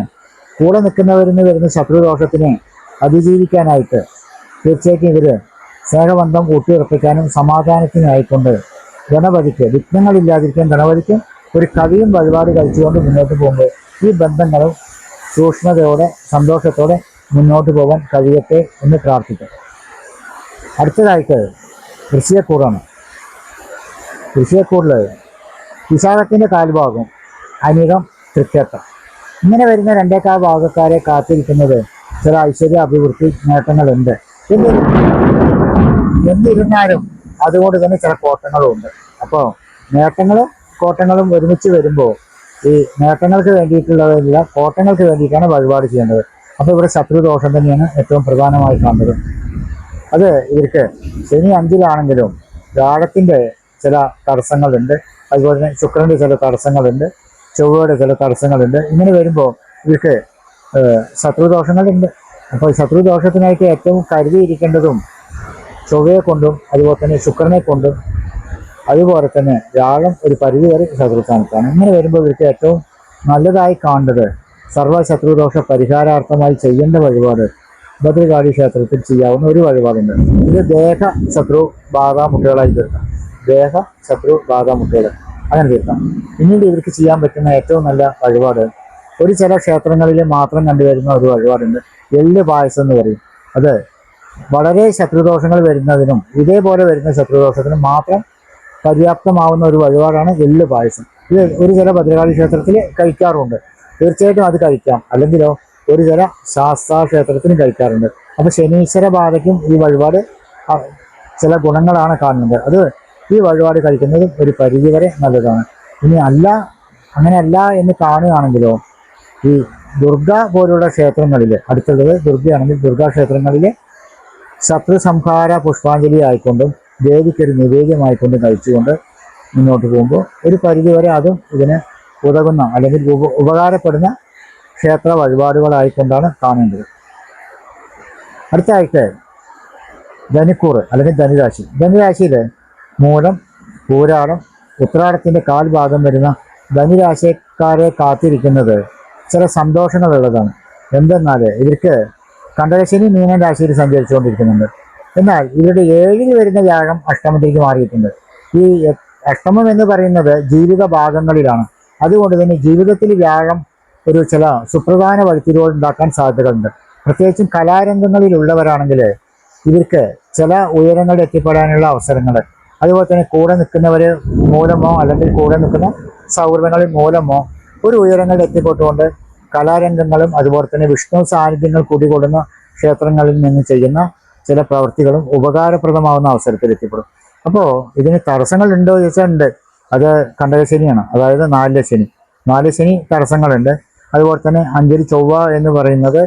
കൂടെ നിൽക്കുന്നവരിൽ നിന്ന് വരുന്ന ശത്രുദോഷത്തിനെ അതിജീവിക്കാനായിട്ട് തീർച്ചയായിട്ടും ഇവര് സ്നേഹബന്ധം ഊട്ടിയുറപ്പിക്കാനും സമാധാനത്തിനായിക്കൊണ്ട് ഗണപതിക്ക് വിഘ്നങ്ങളില്ലാതിരിക്കാൻ ഗണപതിക്ക് ഒരു കവിയും വഴിപാട് കഴിച്ചുകൊണ്ട് മുന്നോട്ട് പോകുമ്പോൾ ഈ ബന്ധങ്ങളും സൂക്ഷ്മതയോടെ സന്തോഷത്തോടെ മുന്നോട്ട് പോകാൻ കഴിയട്ടെ എന്ന് പ്രാർത്ഥിക്കാം. അടുത്തതായിട്ട് വൃശ്ചികക്കൂറാണ്. വൃശ്ചികക്കൂറിൽ വിശാഖത്തിന്റെ കാൽഭാഗം അനിഴം തൃക്കേട്ടം ഇങ്ങനെ വരുന്ന രണ്ടേക്കാൽ ഭാഗക്കാരെ കാത്തിരിക്കുന്നത് ചില ഐശ്വര്യ അഭിവൃദ്ധി നേട്ടങ്ങളുണ്ട്. എന്നിരുന്നാലും അതുകൊണ്ട് തന്നെ ചില കോട്ടങ്ങളും ഉണ്ട്. അപ്പോൾ നേട്ടങ്ങളും കോട്ടങ്ങളും ഒരുമിച്ച് വരുമ്പോൾ ഈ നേട്ടങ്ങൾക്ക് വേണ്ടിയിട്ടുള്ളതല്ല, കോട്ടങ്ങൾക്ക് വേണ്ടിയിട്ടാണ് വഴിപാട് ചെയ്യേണ്ടത്. അപ്പോൾ ഇവിടെ ശത്രുദോഷം തന്നെയാണ് ഏറ്റവും പ്രധാനമായി കാണുന്നത്. അത് ഇവർക്ക് ശനി 5-ലാണെങ്കിലും വ്യാഴത്തിൻ്റെ ചില തടസ്സങ്ങളുണ്ട്. അതുപോലെ തന്നെ ശുക്രൻ്റെ ചില തടസ്സങ്ങളുണ്ട്, ചൊവ്വയുടെ ചില തടസ്സങ്ങളുണ്ട്. ഇങ്ങനെ വരുമ്പോൾ ഇവർക്ക് ശത്രുദോഷങ്ങളുണ്ട്. അപ്പോൾ ശത്രുദോഷത്തിനായിട്ട് ഏറ്റവും കരുതിയിരിക്കേണ്ടതും ചൊവ്വയെ കൊണ്ടും അതുപോലെ തന്നെ ശുക്രനെ കൊണ്ടും അതുപോലെ തന്നെ വ്യാഴം ഒരു പരിധിവരെ ശത്രുസ്ഥാനത്താണ്. ഇങ്ങനെ വരുമ്പോൾ ഇവർക്ക് ഏറ്റവും നല്ലതായി കാണേണ്ടത് സർവ്വശത്രുദോഷ പരിഹാരാർത്ഥമായി ചെയ്യേണ്ട വഴിപാട് ഭദ്രകാളി ക്ഷേത്രത്തിൽ ചെയ്യാവുന്ന ഒരു വഴിപാടുണ്ട്. ഇത് ദേഹ ശത്രു ബാധാമുട്ടുകളായി തീർക്കാം. ദേഹ ശത്രു ബാധാമുട്ടുകൾ അങ്ങനെ തീർക്കാം. പിന്നീട് ഇവർക്ക് ചെയ്യാൻ പറ്റുന്ന ഏറ്റവും നല്ല വഴിപാട് ഒരു ചില ക്ഷേത്രങ്ങളിൽ മാത്രം കണ്ടുവരുന്ന ഒരു വഴിപാടുണ്ട്. എള്ള് പായസം എന്ന് പറയും. അത് വളരെ ശത്രുദോഷങ്ങൾ വരുന്നതിനും ഇതേപോലെ വരുന്ന ശത്രുദോഷത്തിനും മാത്രം പര്യാപ്തമാവുന്ന ഒരു വഴിപാടാണ് എള്ള് പായസം. ഇത് ഒരു ചില ഭദ്രകാളി ക്ഷേത്രത്തിൽ കഴിക്കാറുണ്ട്. തീർച്ചയായിട്ടും അത് കഴിക്കാം. അല്ലെങ്കിലോ ഒരു ചില ശാസ്താ ക്ഷേത്രത്തിനും കഴിക്കാറുണ്ട്. അപ്പോൾ ശനീശ്വര ബാധയ്ക്കും ഈ വഴിപാട് ചില ഗുണങ്ങളാണ് കാണുന്നത്. അത് ഈ വഴിപാട് കഴിക്കുന്നതും ഒരു പരിധിവരെ നല്ലതാണ്. ഇനി അങ്ങനെയല്ല എന്ന് കാണുകയാണെങ്കിലോ ഈ ദുർഗ പോലുള്ള ക്ഷേത്രങ്ങളിൽ അടുത്തുള്ളത് ദുർഗയാണെങ്കിൽ ദുർഗാ ക്ഷേത്രങ്ങളിൽ ശത്രു സംഹാര പുഷ്പാഞ്ജലി ആയിക്കൊണ്ടും ദേവിക്കൊരു നിവേദ്യമായിക്കൊണ്ടും കഴിച്ചുകൊണ്ട് മുന്നോട്ട് പോകുമ്പോൾ ഒരു പരിധിവരെ അതും ഇതിന് ഉതകുന്ന അല്ലെങ്കിൽ ഉപകാരപ്പെടുന്ന ക്ഷേത്ര വഴിപാടുകളായിക്കൊണ്ടാണ് കാണേണ്ടത്. അടുത്തായിട്ട് ധനുക്കൂറ് അല്ലെങ്കിൽ ധനുരാശി. ധനുരാശിയിൽ മൂലം, പൂരാടം, ഉത്രാടത്തിൻ്റെ കാൽഭാഗം വരുന്ന ധനുരാശിക്കാരെ കാത്തിരിക്കുന്നത് ചില സന്തോഷങ്ങളുള്ളതാണ്. എന്തെന്നാൽ ഇവർക്ക് കണ്ടകശനി മീനൻ രാശിയിൽ സഞ്ചരിച്ചുകൊണ്ടിരിക്കുന്നുണ്ട്. എന്നാൽ ഇവരുടെ 7-ൽ വരുന്ന വ്യാഴം അഷ്ടമത്തിലേക്ക് മാറിയിട്ടുണ്ട്. ഈ അഷ്ടമം എന്ന് പറയുന്നത് ജീവിത ഭാഗങ്ങളിലാണ്. അതുകൊണ്ട് തന്നെ ജീവിതത്തിൽ വ്യാഴം ഒരു ചില സുപ്രധാന വഴിത്തിരിവുകൾ ഉണ്ടാക്കാൻ സാധ്യതകളുണ്ട്. പ്രത്യേകിച്ചും കലാരംഗങ്ങളിലുള്ളവരാണെങ്കിൽ ഇവർക്ക് ചില ഉയരങ്ങളിൽ എത്തിപ്പെടാനുള്ള അവസരങ്ങൾ, അതുപോലെ തന്നെ കൂടെ നിൽക്കുന്നവർ മൂലമോ അല്ലെങ്കിൽ കൂടെ നിൽക്കുന്ന സൗഹൃദങ്ങളിൽ മൂലമോ ഒരു ഉയരങ്ങളിൽ എത്തിപ്പെട്ടുകൊണ്ട് കലാരംഗങ്ങളും അതുപോലെ തന്നെ വിഷ്ണു സാന്നിധ്യങ്ങൾ കൂടിക്കൊള്ളുന്ന ക്ഷേത്രങ്ങളിൽ നിന്ന് ചെയ്യുന്ന ചില പ്രവൃത്തികളും ഉപകാരപ്രദമാവുന്ന അവസരത്തിൽ എത്തിപ്പെടും. അപ്പോൾ ഇതിന് തടസ്സങ്ങൾ ഉണ്ടോ എന്ന് ചോദിച്ചാൽ ഉണ്ട്. അത് കണ്ടകശനിയാണ്. അതായത് 4-ലെ ശനി. 4 ശനി തടസ്സങ്ങളുണ്ട്. അതുപോലെ തന്നെ 5-ൽ ചൊവ്വ എന്ന് പറയുന്നത്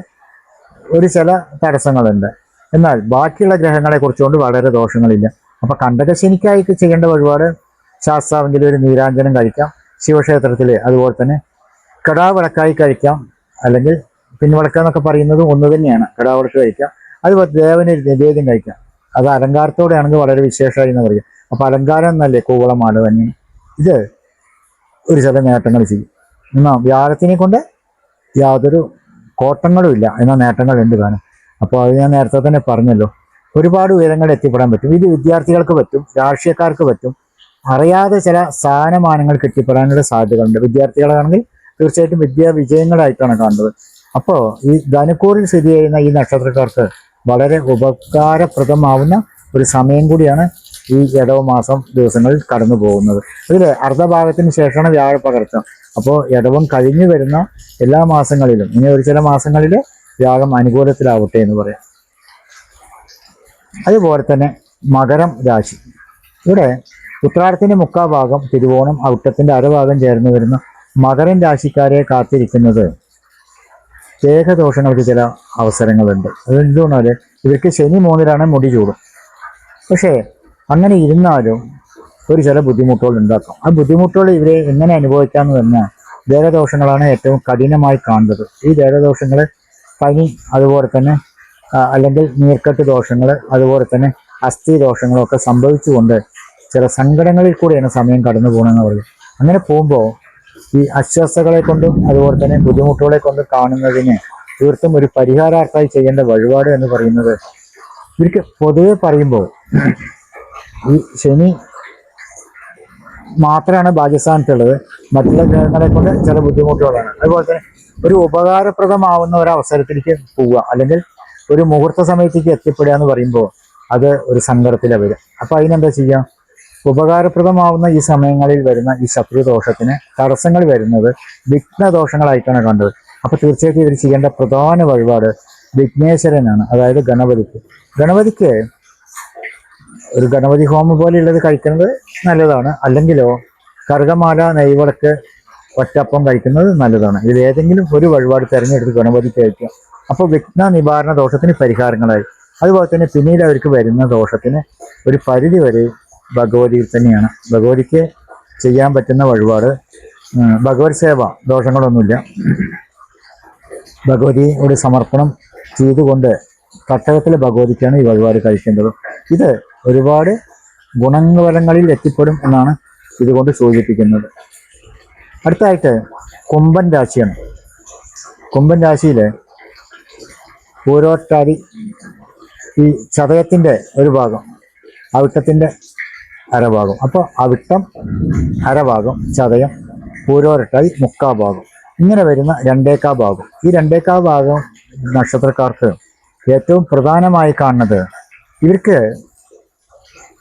ഒരു ചില തടസ്സങ്ങളുണ്ട്. എന്നാൽ ബാക്കിയുള്ള ഗ്രഹങ്ങളെ കുറിച്ചുകൊണ്ട് വളരെ ദോഷങ്ങളില്ല. അപ്പോൾ കണ്ടകശനിക്കായി ചെയ്യേണ്ട വഴിപാട് ശാസ്താവെങ്കിൽ ഒരു നീരാഞ്ജനം കഴിക്കാം ശിവക്ഷേത്രത്തിൽ. അതുപോലെ തന്നെ കടാവിളക്കായി കഴിക്കാം, അല്ലെങ്കിൽ പിൻവിളക്കെന്നൊക്കെ പറയുന്നതും ഒന്ന് തന്നെയാണ്. കടാവിളക്ക് കഴിക്കാം. അതുപോലെ ദേവന് നിവേദ്യം കഴിക്കാം. അത് അലങ്കാരത്തോടെയാണെങ്കിൽ വളരെ വിശേഷമായി എന്ന് പറയും. അപ്പോൾ അലങ്കാരം എന്നല്ലേ കൂവളമാല തന്നെ. ഇത് ഒരു ചില നേട്ടങ്ങൾ ചെയ്യും. എന്നാൽ വ്യാഴത്തിനെ കൊണ്ട് യാതൊരു കോട്ടങ്ങളും ഇല്ല, എന്നാൽ നേട്ടങ്ങളുണ്ട് കാണും. അപ്പോൾ അത് ഞാൻ നേരത്തെ തന്നെ പറഞ്ഞല്ലോ, ഒരുപാട് ഉയരങ്ങൾ എത്തിപ്പെടാൻ പറ്റും. ഇത് വിദ്യാർത്ഥികൾക്ക് പറ്റും, രാഷ്ട്രീയക്കാർക്ക് പറ്റും, അറിയാതെ ചില സ്ഥാനമാനങ്ങൾ കിട്ടിപ്പെടാനുള്ള സാധ്യതകളുണ്ട്. വിദ്യാർത്ഥികളാണെങ്കിൽ തീർച്ചയായിട്ടും വിജയങ്ങളായിട്ടാണ് കാണുന്നത്. അപ്പോൾ ഈ ധനുക്കൂറിൽ സ്ഥിതി ചെയ്യുന്ന ഈ നക്ഷത്രക്കാർക്ക് വളരെ ഉപകാരപ്രദമാവുന്ന ഒരു സമയം കൂടിയാണ് ഈ ഇടവ മാസം ദിവസങ്ങളിൽ കടന്നു പോകുന്നത്. ഇതിൽ അർദ്ധഭാഗത്തിന് ശേഷമാണ് വ്യാഴപ്പകർച്ച. അപ്പോൾ ഇടവം കഴിഞ്ഞു വരുന്ന എല്ലാ മാസങ്ങളിലും ഇനി ഒരു ചില മാസങ്ങളിൽ വ്യാഴം അനുകൂലത്തിലാവട്ടെ എന്ന് പറയാം. അതുപോലെ തന്നെ മകരം രാശി. ഇവിടെ ഉത്രാടത്തിന്റെ മുക്കാൽ ഭാഗം, തിരുവോണം, ഔട്ടത്തിന്റെ അരഭാഗം ചേർന്ന് വരുന്ന മകരം രാശിക്കാരെ കാത്തിരിക്കുന്നത് ദേഹദോഷങ്ങൾക്ക് ചില അവസരങ്ങളുണ്ട്. അതെന്തുകൊണ്ടാൽ ഇവർക്ക് ശനി 3-ലാണ്, മുടി ചൂടും. പക്ഷേ അങ്ങനെ ഇരുന്നാലും ഒരു ചില ബുദ്ധിമുട്ടുകൾ ഉണ്ടാക്കും. ആ ബുദ്ധിമുട്ടുകൾ ഇവരെ എങ്ങനെ അനുഭവിക്കാമെന്ന് പറഞ്ഞാൽ ദേഹദോഷങ്ങളാണ് ഏറ്റവും കഠിനമായി കാണുന്നത്. ഈ ദേഹദോഷങ്ങൾ പനി, അതുപോലെ തന്നെ അല്ലെങ്കിൽ നീർക്കെട്ട് ദോഷങ്ങൾ, അതുപോലെ തന്നെ അസ്ഥി ദോഷങ്ങളൊക്കെ സംഭവിച്ചുകൊണ്ട് ചില സങ്കടങ്ങളിൽ കൂടെയാണ് സമയം കടന്നു പോകണമെന്ന് പറയും. അങ്ങനെ പോകുമ്പോൾ ഈ അസ്വസ്ഥതകളെ കൊണ്ടും അതുപോലെ തന്നെ ബുദ്ധിമുട്ടുകളെ കൊണ്ടും കാണുന്നതിന് തീർത്തും ഒരു പരിഹാരാർത്ഥമായി ചെയ്യേണ്ട വഴിപാട് എന്ന് പറയുന്നത്, ഇവർക്ക് പൊതുവെ പറയുമ്പോൾ ഈ ശനി മാത്രമാണ് ഭാഗ്യസ്ഥാനത്തുള്ളത്. മറ്റുള്ള ഗ്രഹങ്ങളെ കൊണ്ട് ചില ബുദ്ധിമുട്ടുകളാണ്. അതുപോലെ തന്നെ ഒരു ഉപകാരപ്രദമാവുന്ന ഒരു അവസരത്തിലേക്ക് പോവുക, അല്ലെങ്കിൽ ഒരു മുഹൂർത്ത സമയത്തേക്ക് എത്തിപ്പെടുക എന്ന് പറയുമ്പോൾ അത് ഒരു സങ്കടത്തിലാണ് വരിക. അപ്പൊ അതിനെന്താ ചെയ്യാം? ഉപകാരപ്രദമാവുന്ന ഈ സമയങ്ങളിൽ വരുന്ന ഈ ശത്രുദോഷത്തിന് തടസ്സങ്ങൾ വരുന്നത് വിഘ്നദോഷങ്ങളായിട്ടാണ് കണ്ടത്. അപ്പൊ തീർച്ചയായിട്ടും ഇവർ ചെയ്യേണ്ട പ്രധാന വഴിപാട് വിഘ്നേശ്വരനാണ്, അതായത് ഗണപതിക്ക് ഒരു ഗണപതി ഹോമം പോലെയുള്ളത് കഴിക്കുന്നത് നല്ലതാണ്. അല്ലെങ്കിലോ കറുകമാല, നെയ്വിളക്ക്, ഒറ്റപ്പം കഴിക്കുന്നത് നല്ലതാണ്. ഇതിൽ ഏതെങ്കിലും ഒരു വഴിപാട് തിരഞ്ഞെടുത്ത് ഗണപതിക്ക് കഴിക്കുക. അപ്പോൾ വിഘ്ന നിവാരണ ദോഷത്തിന് പരിഹാരങ്ങളായി. അതുപോലെ തന്നെ പിന്നീട് അവർക്ക് വരുന്ന ദോഷത്തിന് ഒരു പരിധി വരെ ഭഗവതിയിൽ തന്നെയാണ്. ഭഗവതിക്ക് ചെയ്യാൻ പറ്റുന്ന വഴിപാട് ഭഗവത് സേവ, ദോഷങ്ങളൊന്നുമില്ല. ഭഗവതിയോട് സമർപ്പണം ചെയ്തുകൊണ്ട് തട്ടകത്തിലെ ഭഗവതിക്കാണ് ഈ വഴിപാട് കഴിക്കേണ്ടത്. ഇത് ഒരുപാട് ഗുണഫലങ്ങളിൽ എത്തിപ്പെടും എന്നാണ് ഇതുകൊണ്ട് സൂചിപ്പിക്കുന്നത്. അടുത്തായിട്ട് കുംഭൻ രാശിയാണ്. കുംഭൻ രാശിയിലെ പൂരോട്ടാതി, ഈ ചതയത്തിൻ്റെ ഒരു ഭാഗം, അവിട്ടത്തിൻ്റെ അരഭാഗം. അപ്പോൾ അവിട്ടം അരഭാഗം, ചതയം, പൂരോരട്ടാതി മുക്കാൽ ഭാഗം, ഇങ്ങനെ വരുന്ന 2/4 ഭാഗം. ഈ 2/4 ഭാഗം നക്ഷത്രക്കാർക്ക് ഏറ്റവും പ്രധാനമായി കാണുന്നത് ഇവർക്ക്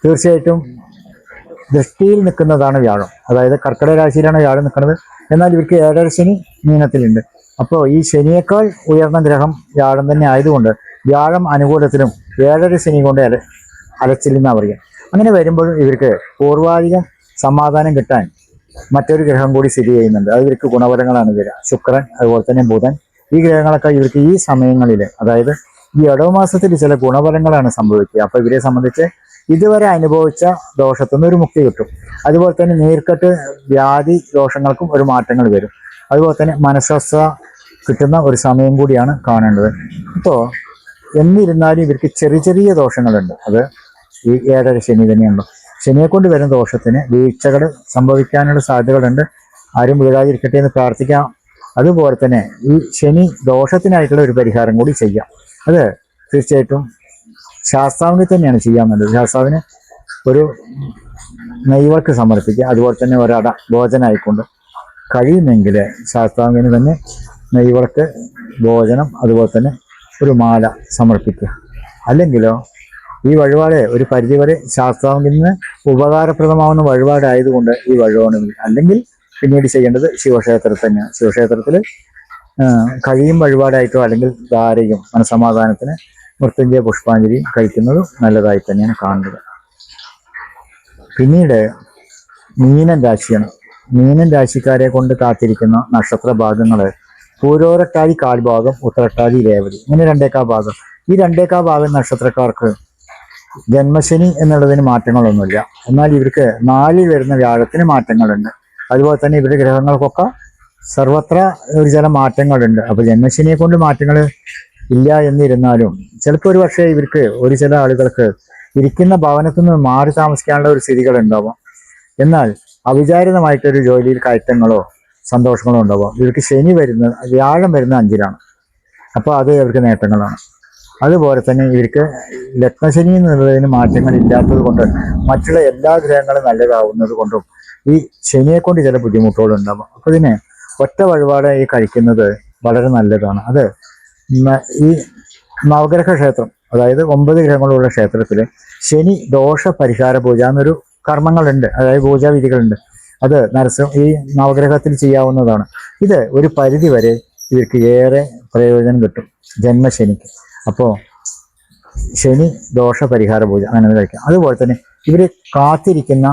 തീർച്ചയായിട്ടും ദൃഷ്ടിയിൽ നിൽക്കുന്നതാണ് വ്യാഴം. അതായത് കർക്കിടക രാശിയിലാണ് വ്യാഴം നിൽക്കുന്നത്. എന്നാൽ ഇവർക്ക് 7.5 ശനി മീനത്തിലുണ്ട്. അപ്പോൾ ഈ ശനിയേക്കാൾ ഉയർന്ന ഗ്രഹം വ്യാഴം തന്നെ ആയതുകൊണ്ട് വ്യാഴം അനുകൂലത്തിലും 7.5 ശനി കൊണ്ട് അലച്ചില്ലെന്നാണ് പറയുക. അങ്ങനെ വരുമ്പോൾ ഇവർക്ക് പൂർവാധികം സമാധാനം കിട്ടാൻ മറ്റൊരു ഗ്രഹം കൂടി സ്ഥിതി ചെയ്യുന്നുണ്ട്. അത് ഇവർക്ക് ഗുണഫലങ്ങളാണ് വരിക. ശുക്രൻ, അതുപോലെ തന്നെ ബുധൻ, ഈ ഗ്രഹങ്ങളൊക്കെ ഇവർക്ക് ഈ സമയങ്ങളിൽ, അതായത് ഈ ഇടവമാസത്തിൽ ചില ഗുണഫലങ്ങളാണ് സംഭവിക്കുക. അപ്പോൾ ഇവരെ സംബന്ധിച്ച് ഇതുവരെ അനുഭവിച്ച ദോഷത്തുനിന്ന് ഒരു മുക്തി കിട്ടും. അതുപോലെ തന്നെ നീർക്കെട്ട്, വ്യാധി ദോഷങ്ങൾക്കും ഒരു മാറ്റങ്ങൾ വരും. അതുപോലെ തന്നെ മനസ്വസ്ഥത കിട്ടുന്ന ഒരു സമയം കൂടിയാണ് കാണേണ്ടത്. ഇപ്പോൾ എന്നിരുന്നാലും ഇവർക്ക് ചെറിയ ചെറിയ ദോഷങ്ങളുണ്ട്. അത് ഈ 7.5 ശനി തന്നെയുണ്ട്. ശനിയെ കൊണ്ട് വരുന്ന ദോഷത്തിന് വീഴ്ചകൾ സംഭവിക്കാനുള്ള സാധ്യതകളുണ്ട്. ആരും വീഴാതിരിക്കട്ടെ എന്ന് പ്രാർത്ഥിക്കാം. അതുപോലെ തന്നെ ഈ ശനി ദോഷത്തിനായിട്ടുള്ള ഒരു പരിഹാരം കൂടി ചെയ്യാം. അത് തീർച്ചയായിട്ടും ശാസ്താവിന് തന്നെയാണ് ചെയ്യാൻ വേണ്ടത്. ശാസ്താവിന് ഒരു നെയ്വിളക്ക് സമർപ്പിക്കുക. അതുപോലെ തന്നെ ഒരട ഭോജനമായിക്കൊണ്ട് കഴിയുമെങ്കിൽ ശാസ്താവിന് തന്നെ നെയ്വിളക്ക്, ഭോജനം, അതുപോലെ തന്നെ ഒരു മാല സമർപ്പിക്കുക. അല്ലെങ്കിലോ ഈ വഴിപാട് ഒരു പരിധിവരെ ശാസ്താവിൽ നിന്ന് ഉപകാരപ്രദമാവുന്ന വഴിപാടായതുകൊണ്ട് ഈ വഴിപാട്, അല്ലെങ്കിൽ പിന്നീട് ചെയ്യേണ്ടത് ശിവക്ഷേത്രത്തിൽ തന്നെയാണ്. ശിവക്ഷേത്രത്തിൽ കഴിയും വഴിപാടായിട്ടോ അല്ലെങ്കിൽ ധാരയും മനസമാധാനത്തിന് മൃത്യുഞ്ജയ പുഷ്പാഞ്ജലിയും കഴിക്കുന്നത് നല്ലതായി തന്നെയാണ് കാണുന്നത്. പിന്നീട് മീനൻ രാശിയാണ്. മീനൻ രാശിക്കാരെ കൊണ്ട് കാത്തിരിക്കുന്ന നക്ഷത്ര ഭാഗങ്ങൾ പൂരോരട്ടാതി കാൽഭാഗം, ഉത്തരട്ടാതി, രേവതി, ഇങ്ങനെ 2/4 ഭാഗം. ഈ 2/4 ഭാഗം നക്ഷത്രക്കാർക്ക് ജന്മശനി എന്നുള്ളതിന് മാറ്റങ്ങളൊന്നുമില്ല. എന്നാൽ ഇവർക്ക് 4-ൽ വരുന്ന വ്യാഴത്തിന് മാറ്റങ്ങളുണ്ട്. അതുപോലെ തന്നെ ഇവരുടെ ഗ്രഹങ്ങൾക്കൊക്കെ സർവത്ര ഒരു ചില മാറ്റങ്ങളുണ്ട്. അപ്പോൾ ജന്മശനിയെ കൊണ്ട് മാറ്റങ്ങൾ ഇല്ല എന്നിരുന്നാലും ചിലപ്പോൾ ഒരു പക്ഷേ ഇവർക്ക് ഒരു ചില ആളുകൾക്ക് ഇരിക്കുന്ന ഭവനത്തിൽ നിന്ന് മാറി താമസിക്കാനുള്ള ഒരു സ്ഥിതികൾ ഉണ്ടാവാം. എന്നാൽ അവിചാരിതമായിട്ടൊരു ജോലിയിൽ കയറ്റങ്ങളോ സന്തോഷങ്ങളോ ഉണ്ടാവാം. ഇവർക്ക് ശനി വരുന്ന വ്യാഴം വരുന്ന 5-ലാണ്. അപ്പോൾ അത് ഇവർക്ക് നേട്ടങ്ങളാണ്. അതുപോലെ തന്നെ ഇവർക്ക് ലഗ്നശനി എന്നുള്ളതിന് മാറ്റങ്ങൾ ഇല്ലാത്തത് കൊണ്ട് മറ്റുള്ള എല്ലാ ഗ്രഹങ്ങളും നല്ലതാവുന്നത് കൊണ്ടും ഈ ശനിയെ കൊണ്ട് ചില ബുദ്ധിമുട്ടുകളുണ്ടാകും. അപ്പോൾ ഇതിന് ഒറ്റ വഴിപാട് ഈ കഴിക്കുന്നത് വളരെ നല്ലതാണ്. അത് ഈ നവഗ്രഹ ക്ഷേത്രം, അതായത് 9 ഗ്രഹങ്ങളുള്ള ക്ഷേത്രത്തിൽ ശനി ദോഷ പരിഹാര പൂജ എന്നൊരു കർമ്മങ്ങളുണ്ട്, അതായത് പൂജാവിധികളുണ്ട്. അത് ഈ നവഗ്രഹത്തിൽ ചെയ്യാവുന്നതാണ്. ഇത് ഒരു പരിധി വരെ ഇവർക്ക് ഏറെ പ്രയോജനം കിട്ടും ജന്മശനിക്ക്. അപ്പോൾ ശനി ദോഷ പരിഹാര പൂജ അങ്ങനെ കഴിക്കാം. അതുപോലെ തന്നെ ഇവർ കാത്തിരിക്കുന്ന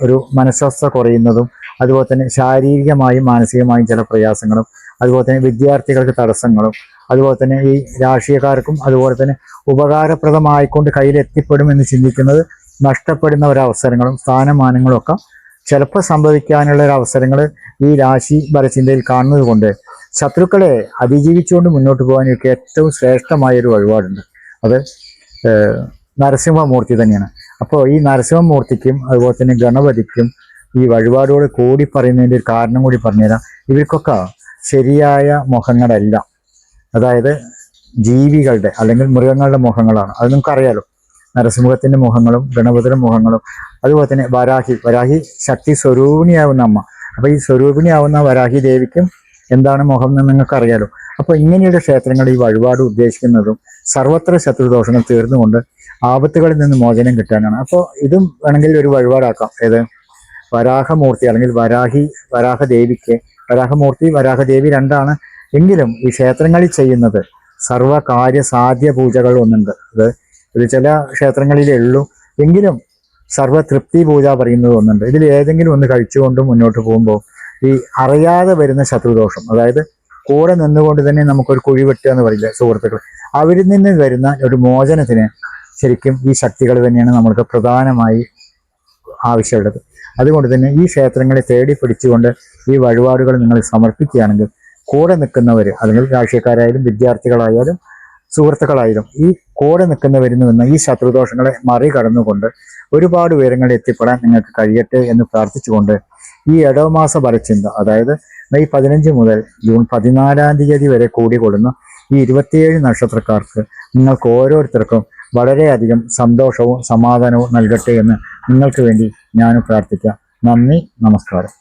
ഒരു മനസ്വസ്ഥ കുറയുന്നതും, അതുപോലെ തന്നെ ശാരീരികമായും മാനസികമായും ചില പ്രയാസങ്ങളും, അതുപോലെ തന്നെ വിദ്യാർത്ഥികൾക്ക് തടസ്സങ്ങളും, അതുപോലെ തന്നെ ഈ രാഷ്ട്രീയക്കാർക്കും അതുപോലെ തന്നെ ഉപകാരപ്രദമായിക്കൊണ്ട് കയ്യിലെത്തിപ്പെടുമെന്ന് ചിന്തിക്കുന്നത് നഷ്ടപ്പെടുന്ന ഒരവസരങ്ങളും സ്ഥാനമാനങ്ങളും ഒക്കെ ചിലപ്പോൾ സംഭവിക്കാനുള്ള ഒരു അവസരങ്ങൾ ഈ രാശി ബലചിന്തയിൽ കാണുന്നത് കൊണ്ട് ശത്രുക്കളെ അതിജീവിച്ചുകൊണ്ട് മുന്നോട്ട് പോകാൻ എനിക്ക് ഏറ്റവും ശ്രേഷ്ഠമായൊരു വഴിപാടുണ്ട്. അത് നരസിംഹമൂർത്തി തന്നെയാണ്. അപ്പോൾ ഈ നരസിംഹമൂർത്തിക്കും അതുപോലെ തന്നെ ഗണപതിക്കും ഈ വഴിപാടുകൾ കൂടി പറയുന്നതിൻ്റെ ഒരു കാരണം കൂടി പറഞ്ഞുതരാം. ഇവർക്കൊക്കെ ശരിയായ മുഖങ്ങളല്ല, അതായത് ജീവികളുടെ അല്ലെങ്കിൽ മൃഗങ്ങളുടെ മുഖങ്ങളാണ്. അത് നിങ്ങൾക്കറിയാലോ. നരസിംഹത്തിൻ്റെ മുഖങ്ങളും ഗണപതിയുടെ മുഖങ്ങളും, അതുപോലെ തന്നെ വരാഹി ശക്തി സ്വരൂപിണിയാവുന്ന അമ്മ. അപ്പോൾ ഈ സ്വരൂപിണിയാവുന്ന വരാഹി ദേവിക്കും എന്താണ് മുഖം എന്ന് നിങ്ങൾക്കറിയാലോ. അപ്പോൾ ഇങ്ങനെയുള്ള ക്ഷേത്രങ്ങൾ ഈ വഴിപാട് ഉദ്ദേശിക്കുന്നതും സർവത്ര ശത്രുദോഷങ്ങൾ തീർന്നുകൊണ്ട് ആപത്തുകളിൽ നിന്ന് മോചനം കിട്ടാനാണ്. അപ്പോൾ ഇതും വേണമെങ്കിൽ ഒരു വഴിപാടാക്കാം. ഏത് വരാഹമൂർത്തി അല്ലെങ്കിൽ വരാഹദേവിക്ക്, വരാഹമൂർത്തി വരാഹദേവി രണ്ടാണ് എങ്കിലും ഈ ക്ഷേത്രങ്ങളിൽ ചെയ്യുന്നത് സർവകാര്യസാധ്യ പൂജകൾ ഒന്നുണ്ട്. അത് ഇത് ചില ക്ഷേത്രങ്ങളിലേ ഉള്ളൂ എങ്കിലും സർവതൃപ്തി പൂജ പറയുന്നത് ഒന്നുണ്ട്. ഇതിൽ ഏതെങ്കിലും ഒന്ന് കഴിച്ചുകൊണ്ട് മുന്നോട്ട് പോകുമ്പോൾ ഈ അറിയാതെ വരുന്ന ശത്രുദോഷം, അതായത് കൂടെ നിന്നുകൊണ്ട് തന്നെ നമുക്കൊരു കുഴി വെട്ടുക എന്ന് പറയില്ല സുഹൃത്തുക്കൾ, അവരിൽ നിന്ന് വരുന്ന ഒരു മോചനത്തിന് ശരിക്കും ഈ ശക്തികൾ തന്നെയാണ് നമ്മൾക്ക് പ്രധാനമായി ആവശ്യമുള്ളത്. അതുകൊണ്ട് തന്നെ ഈ ക്ഷേത്രങ്ങളെ തേടി പിടിച്ചുകൊണ്ട് ഈ വഴിപാടുകൾ നിങ്ങൾ സമർപ്പിക്കുകയാണെങ്കിൽ കൂടെ നിൽക്കുന്നവർ, അല്ലെങ്കിൽ രാഷ്ട്രീയക്കാരായാലും വിദ്യാർത്ഥികളായാലും സുഹൃത്തുക്കളായാലും, ഈ കൂടെ നിൽക്കുന്നവരിൽ നിന്ന് ഈ ശത്രുദോഷങ്ങളെ മറികടന്നുകൊണ്ട് ഒരുപാട് ഉയരങ്ങളിൽ എത്തിപ്പെടാൻ നിങ്ങൾക്ക് കഴിയട്ടെ എന്ന് പ്രാർത്ഥിച്ചുകൊണ്ട് ഈ ഇടവമാസ ഫലചിന്ത, അതായത് മെയ് 15 മുതൽ ജൂൺ 14 തീയതി വരെ കൂടിക്കൊള്ളുന്ന ഈ 27 നക്ഷത്രക്കാർക്ക് നിങ്ങൾക്ക് ഓരോരുത്തർക്കും വളരെയധികം സന്തോഷവും സമാധാനവും നൽകട്ടെ എന്ന് നിങ്ങൾക്ക് വേണ്ടി ഞാൻ പ്രാർത്ഥിക്കാം. നന്ദി, നമസ്കാരം.